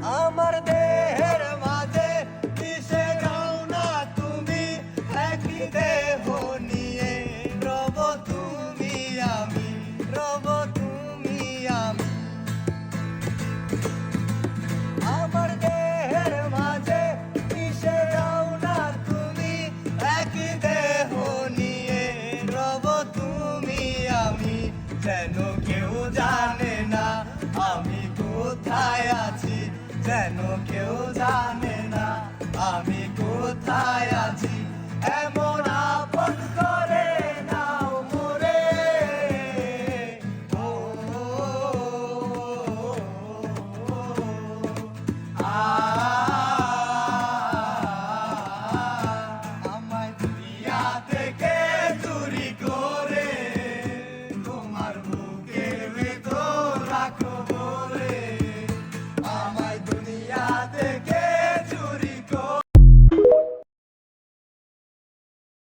আমার দেহের মাঝে মিশে যাও না তুমি, একই দেহ নিয়ে রব তুমি আমি, রব তুমি আমি। আমার দেহের মাঝে মিশে যাও না তুমি, একই দেহ নিয়ে রব তুমি আমি। যেন কেউ জানে না আমি কোথায় আছি, যেন কেউ জানে না আমি কোথায় আছি। এমন আপন করে নাও মোরে, ও